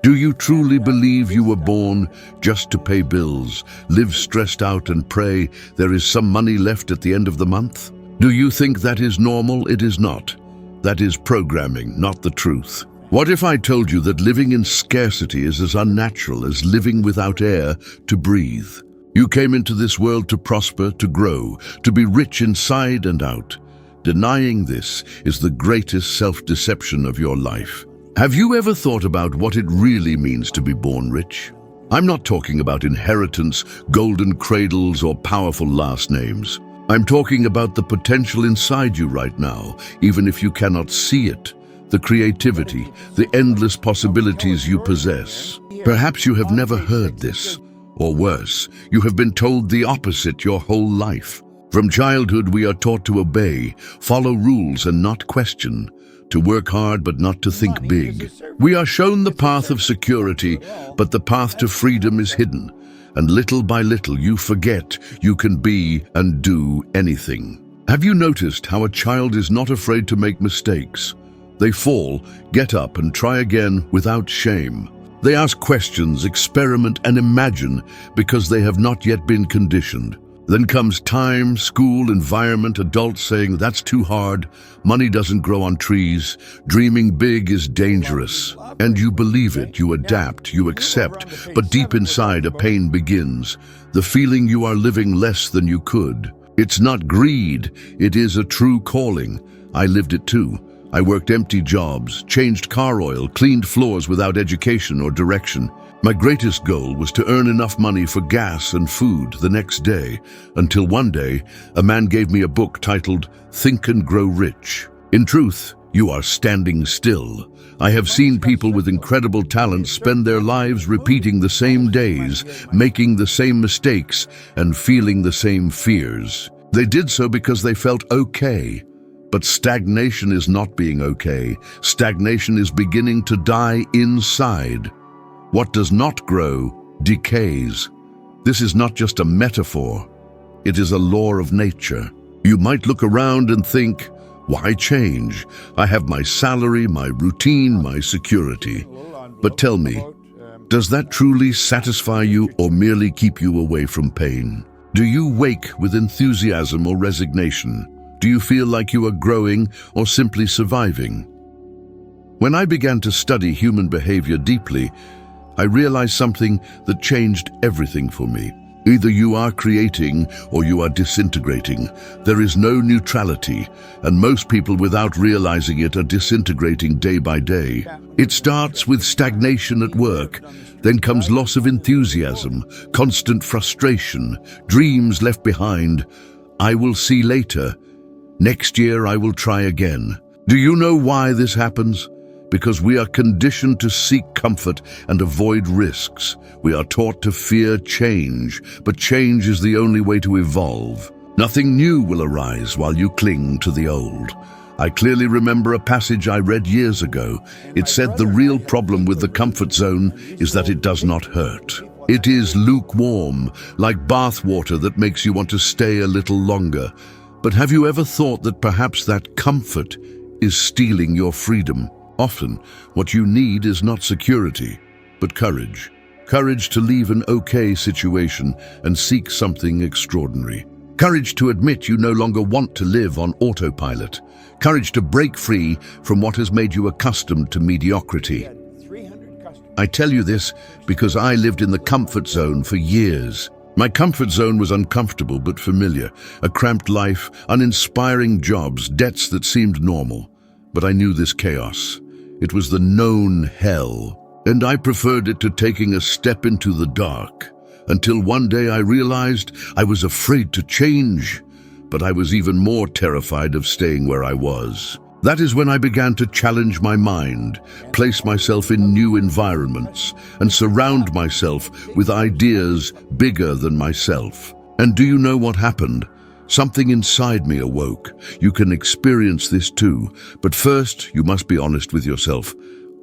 Do you truly believe you were born just to pay bills, live stressed out and pray there is some money left at the end of the month? Do you think that is normal? It is not. That is programming, not the truth. What if I told you that living in scarcity is as unnatural as living without air to breathe? You came into this world to prosper, to grow, to be rich inside and out. Denying this is the greatest self-deception of your life. Have you ever thought about what it really means to be born rich? I'm not talking about inheritance, golden cradles, or powerful last names. I'm talking about the potential inside you right now, even if you cannot see it. The creativity, the endless possibilities you possess. Perhaps you have never heard this, or worse, you have been told the opposite your whole life. From childhood, we are taught to obey, follow rules and not question, to work hard but not to think big. We are shown the path of security, but the path to freedom is hidden, and little by little you forget you can be and do anything. Have you noticed how a child is not afraid to make mistakes? They fall, get up and try again without shame. They ask questions, experiment and imagine because they have not yet been conditioned. Then comes time, school, environment, adults saying that's too hard, money doesn't grow on trees, dreaming big is dangerous. And you believe it, you adapt, you accept, but deep inside a pain begins. The feeling you are living less than you could. It's not greed, it is a true calling. I lived it too. I worked empty jobs, changed car oil, cleaned floors without education or direction. My greatest goal was to earn enough money for gas and food the next day, until one day, a man gave me a book titled Think and Grow Rich. In truth, you are standing still. I have seen people with incredible talents spend their lives repeating the same days, making the same mistakes, and feeling the same fears. They did so because they felt okay. But stagnation is not being okay. Stagnation is beginning to die inside. What does not grow decays. This is not just a metaphor. It is a law of nature. You might look around and think, why change? I have my salary, my routine, my security. But tell me, does that truly satisfy you or merely keep you away from pain? Do you wake with enthusiasm or resignation? Do you feel like you are growing or simply surviving? When I began to study human behavior deeply, I realized something that changed everything for me. Either you are creating or you are disintegrating. There is no neutrality, and most people without realizing it are disintegrating day by day. It starts with stagnation at work, then comes loss of enthusiasm, constant frustration, dreams left behind. I will see later. Next year I will try again. Do you know why this happens? Because we are conditioned to seek comfort and avoid risks. We are taught to fear change, but change is the only way to evolve. Nothing new will arise while you cling to the old. I clearly remember a passage I read years ago. It said the real problem with the comfort zone is that it does not hurt. It is lukewarm, like bath water that makes you want to stay a little longer. But have you ever thought that perhaps that comfort is stealing your freedom? Often, what you need is not security, but courage. Courage to leave an okay situation and seek something extraordinary. Courage to admit you no longer want to live on autopilot. Courage to break free from what has made you accustomed to mediocrity. I tell you this because I lived in the comfort zone for years. My comfort zone was uncomfortable but familiar, a cramped life, uninspiring jobs, debts that seemed normal. But I knew this chaos. It was the known hell, and I preferred it to taking a step into the dark. Until one day I realized I was afraid to change, but I was even more terrified of staying where I was. That is when I began to challenge my mind, place myself in new environments, and surround myself with ideas bigger than myself. And do you know what happened? Something inside me awoke. You can experience this too, but first you must be honest with yourself.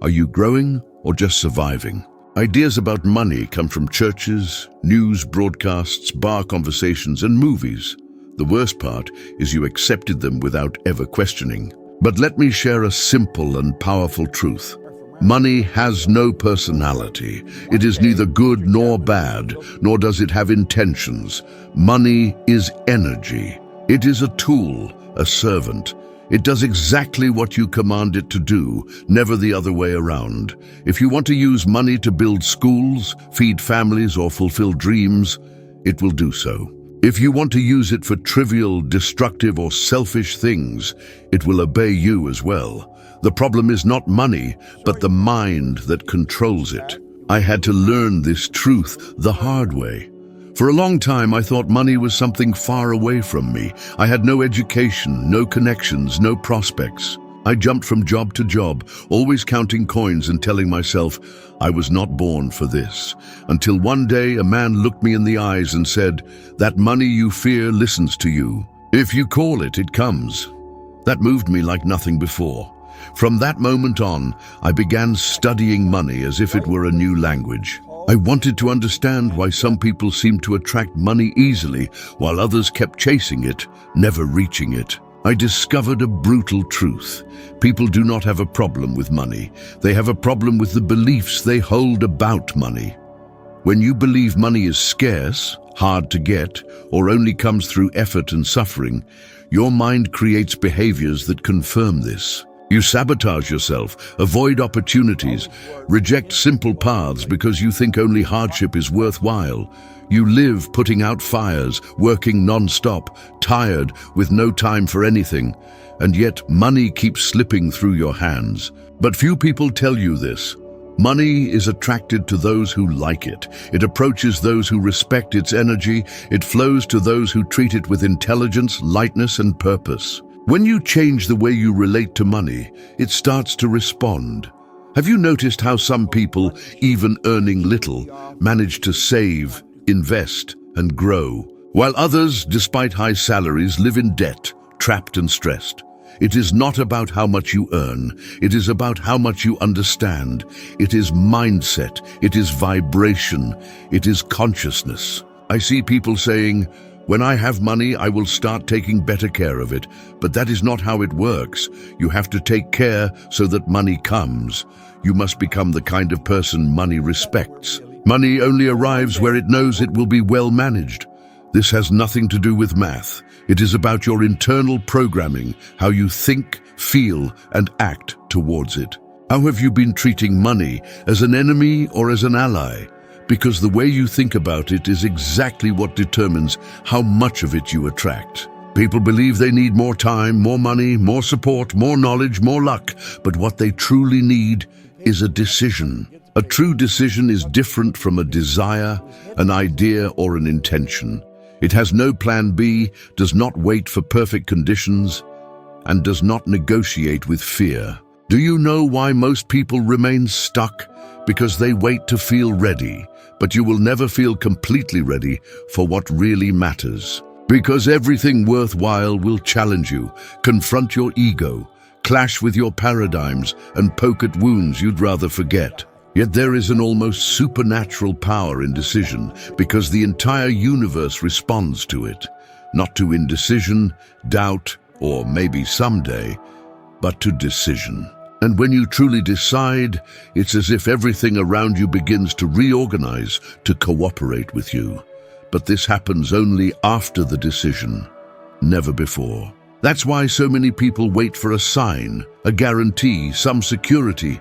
Are you growing or just surviving? Ideas about money come from churches, news broadcasts, bar conversations, and movies. The worst part is you accepted them without ever questioning. But let me share a simple and powerful truth. Money has no personality. It is neither good nor bad, nor does it have intentions. Money is energy. It is a tool, a servant. It does exactly what you command it to do, never the other way around. If you want to use money to build schools, feed families, or fulfill dreams, it will do so. If you want to use it for trivial, destructive, or selfish things, it will obey you as well. The problem is not money, but the mind that controls it. I had to learn this truth the hard way. For a long time, I thought money was something far away from me. I had no education, no connections, no prospects. I jumped from job to job, always counting coins and telling myself I was not born for this. Until one day, a man looked me in the eyes and said, "That money you fear listens to you. If you call it, it comes." That moved me like nothing before. From that moment on, I began studying money as if it were a new language. I wanted to understand why some people seemed to attract money easily, while others kept chasing it, never reaching it. I discovered a brutal truth. People do not have a problem with money. They have a problem with the beliefs they hold about money. When you believe money is scarce, hard to get, or only comes through effort and suffering, your mind creates behaviors that confirm this. You sabotage yourself, avoid opportunities, reject simple paths because you think only hardship is worthwhile. You live putting out fires, working non-stop, tired, with no time for anything, and yet money keeps slipping through your hands. But few people tell you this. Money is attracted to those who like it. It approaches those who respect its energy. It flows to those who treat it with intelligence, lightness, and purpose. When you change the way you relate to money, it starts to respond. Have you noticed how some people, even earning little, manage to save, invest, and grow, while others, despite high salaries, live in debt, trapped and stressed? It is not about how much you earn. It is about how much you understand. It is mindset. It is vibration. It is consciousness. I see people saying, "When I have money, I will start taking better care of it." But that is not how it works. You have to take care so that money comes. You must become the kind of person money respects. Money only arrives where it knows it will be well managed. This has nothing to do with math. It is about your internal programming, how you think, feel, and act towards it. How have you been treating money, as an enemy or as an ally? Because the way you think about it is exactly what determines how much of it you attract. People believe they need more time, more money, more support, more knowledge, more luck, but what they truly need is a decision. A true decision is different from a desire, an idea, or an intention. It has no plan B, does not wait for perfect conditions, and does not negotiate with fear. Do you know why most people remain stuck? Because they wait to feel ready. But you will never feel completely ready for what really matters. Because everything worthwhile will challenge you, confront your ego, clash with your paradigms, and poke at wounds you'd rather forget. Yet there is an almost supernatural power in decision, because the entire universe responds to it. Not to indecision, doubt, or maybe someday, but to decision. And when you truly decide, it's as if everything around you begins to reorganize, to cooperate with you. But this happens only after the decision, never before. That's why so many people wait for a sign, a guarantee, some security.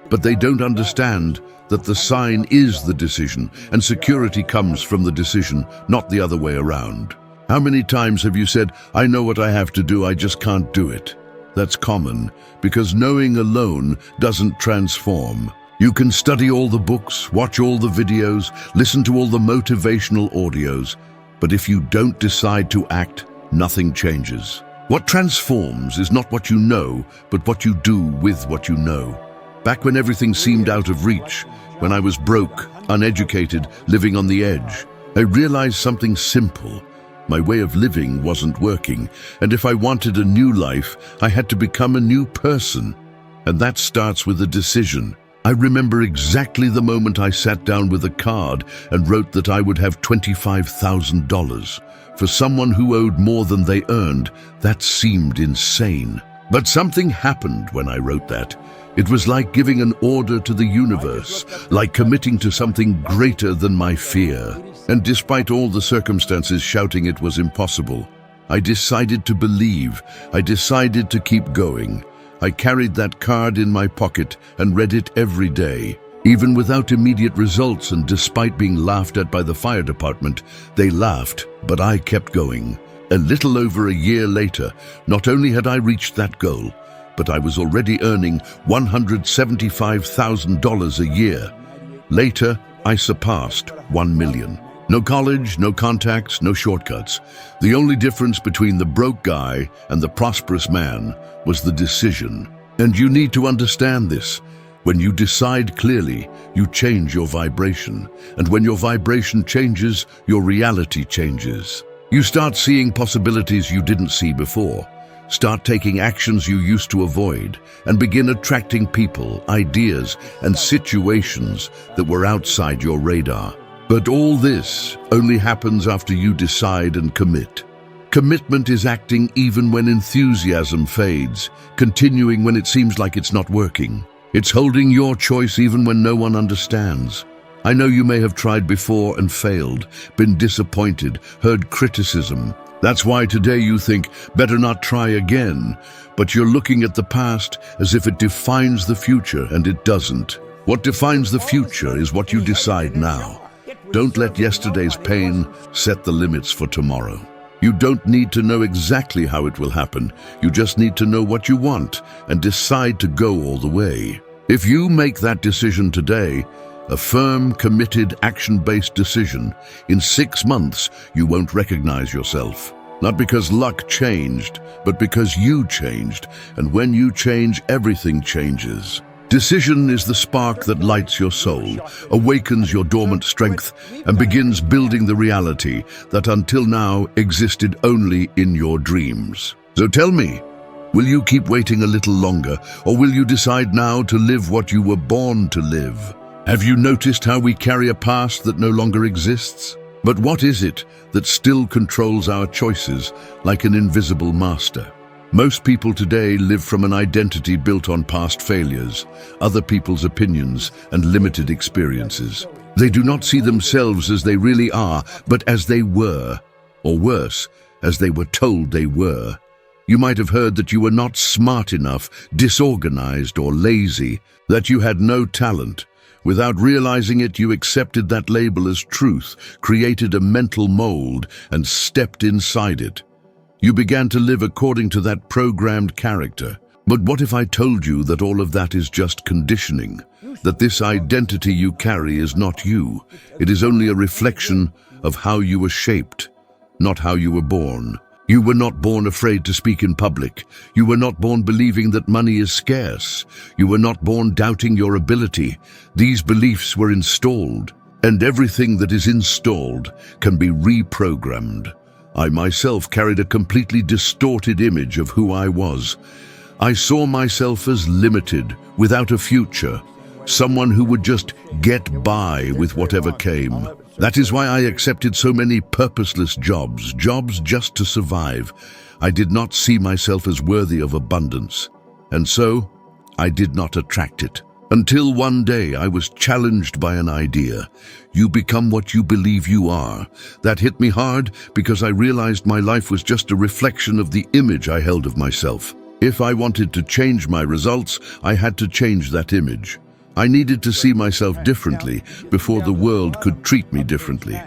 But they don't understand that the sign is the decision, and security comes from the decision, not the other way around. How many times have you said, "I know what I have to do, I just can't do it"? That's common, because knowing alone doesn't transform. You can study all the books, watch all the videos, listen to all the motivational audios, but if you don't decide to act, nothing changes. What transforms is not what you know, but what you do with what you know. Back when everything seemed out of reach, when I was broke, uneducated, living on the edge, I realized something simple. My way of living wasn't working, and if I wanted a new life, I had to become a new person. And that starts with a decision. I remember exactly the moment I sat down with a card and wrote that I would have $25,000. For someone who owed more than they earned, that seemed insane. But something happened when I wrote that. It was like giving an order to the universe, like committing to something greater than my fear. And despite all the circumstances shouting it was impossible, I decided to believe. I decided to keep going. I carried that card in my pocket and read it every day. Even without immediate results and despite being laughed at by the fire department, they laughed, but I kept going. A little over a year later, not only had I reached that goal, but I was already earning $175,000 a year. Later, I surpassed 1 million. No college, no contacts, no shortcuts. The only difference between the broke guy and the prosperous man was the decision. And you need to understand this. When you decide clearly, you change your vibration. And when your vibration changes, your reality changes. You start seeing possibilities you didn't see before. Start taking actions you used to avoid, and begin attracting people, ideas, and situations that were outside your radar. But all this only happens after you decide and commit. Commitment is acting even when enthusiasm fades, continuing when it seems like it's not working. It's holding your choice even when no one understands. I know you may have tried before and failed, been disappointed, heard criticism. That's why today you think, better not try again. But you're looking at the past as if it defines the future, and it doesn't. What defines the future is what you decide now. Don't let yesterday's pain set the limits for tomorrow. You don't need to know exactly how it will happen. You just need to know what you want and decide to go all the way. If you make that decision today, a firm, committed, action-based decision, in 6 months, you won't recognize yourself. Not because luck changed, but because you changed. And when you change, everything changes. Decision is the spark that lights your soul, awakens your dormant strength, and begins building the reality that until now existed only in your dreams. So tell me, will you keep waiting a little longer, or will you decide now to live what you were born to live? Have you noticed how we carry a past that no longer exists? But what is it that still controls our choices like an invisible master? Most people today live from an identity built on past failures, other people's opinions, and limited experiences. They do not see themselves as they really are, but as they were, or worse, as they were told they were. You might have heard that you were not smart enough, disorganized, or lazy, that you had no talent. Without realizing it, you accepted that label as truth, created a mental mold, and stepped inside it. You began to live according to that programmed character. But what if I told you that all of that is just conditioning? That this identity you carry is not you. It is only a reflection of how you were shaped, not how you were born. You were not born afraid to speak in public. You were not born believing that money is scarce. You were not born doubting your ability. These beliefs were installed, and everything that is installed can be reprogrammed. I myself carried a completely distorted image of who I was. I saw myself as limited, without a future, someone who would just get by with whatever came. That is why I accepted so many purposeless jobs just to survive. I did not see myself as worthy of abundance, and so I did not attract it. Until one day I was challenged by an idea. You become what you believe you are. That hit me hard because I realized my life was just a reflection of the image I held of myself. If I wanted to change my results, I had to change that image. I needed to see myself differently before the world could treat me differently.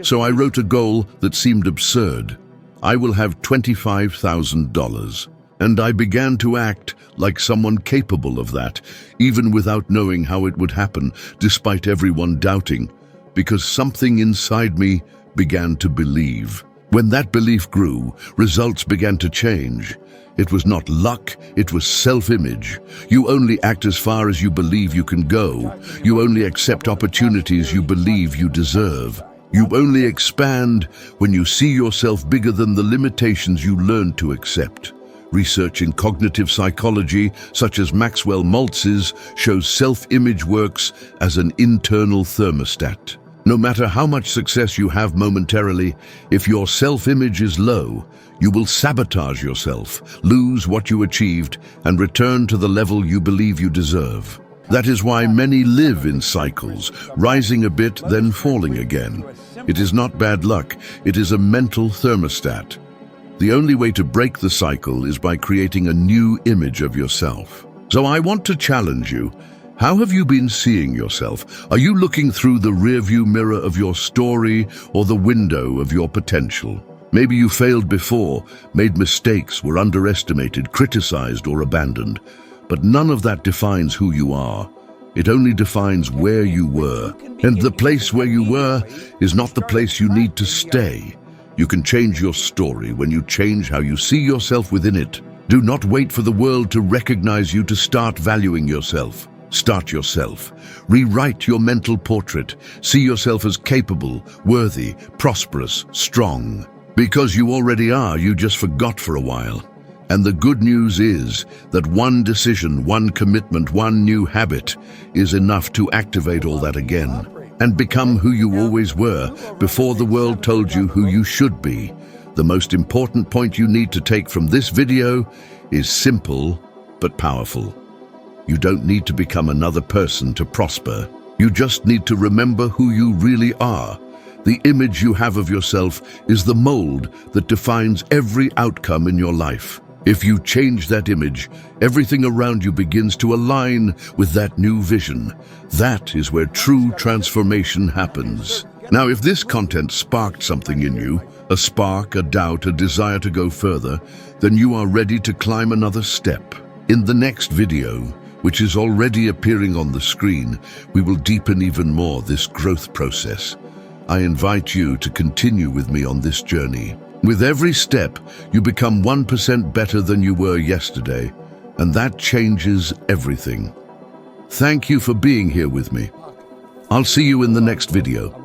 So I wrote a goal that seemed absurd. I will have $25,000. And I began to act like someone capable of that, even without knowing how it would happen, despite everyone doubting, because something inside me began to believe. When that belief grew, results began to change. It was not luck, it was self-image. You only act as far as you believe you can go. You only accept opportunities you believe you deserve. You only expand when you see yourself bigger than the limitations you learned to accept. Research in cognitive psychology, such as Maxwell Maltz's, shows self-image works as an internal thermostat. No matter how much success you have momentarily, if your self-image is low, you will sabotage yourself, lose what you achieved, and return to the level you believe you deserve. That is why many live in cycles, rising a bit, then falling again. It is not bad luck, it is a mental thermostat. The only way to break the cycle is by creating a new image of yourself. So I want to challenge you. How have you been seeing yourself? Are you looking through the rearview mirror of your story or the window of your potential? Maybe you failed before, made mistakes, were underestimated, criticized, or abandoned. But none of that defines who you are. It only defines where you were. And the place where you were is not the place you need to stay. You can change your story when you change how you see yourself within it. Do not wait for the world to recognize you to start valuing yourself. Start yourself. Rewrite your mental portrait. See yourself as capable, worthy, prosperous, strong. Because you already are, you just forgot for a while. And the good news is that one decision, one commitment, one new habit is enough to activate all that again and become who you always were before the world told you who you should be. The most important point you need to take from this video is simple but powerful. You don't need to become another person to prosper. You just need to remember who you really are. The image you have of yourself is the mold that defines every outcome in your life. If you change that image, everything around you begins to align with that new vision. That is where true transformation happens. Now, if this content sparked something in you, a spark, a doubt, a desire to go further, then you are ready to climb another step. In the next video, which is already appearing on the screen, we will deepen even more this growth process. I invite you to continue with me on this journey. With every step, you become 1% better than you were yesterday, and that changes everything. Thank you for being here with me. I'll see you in the next video.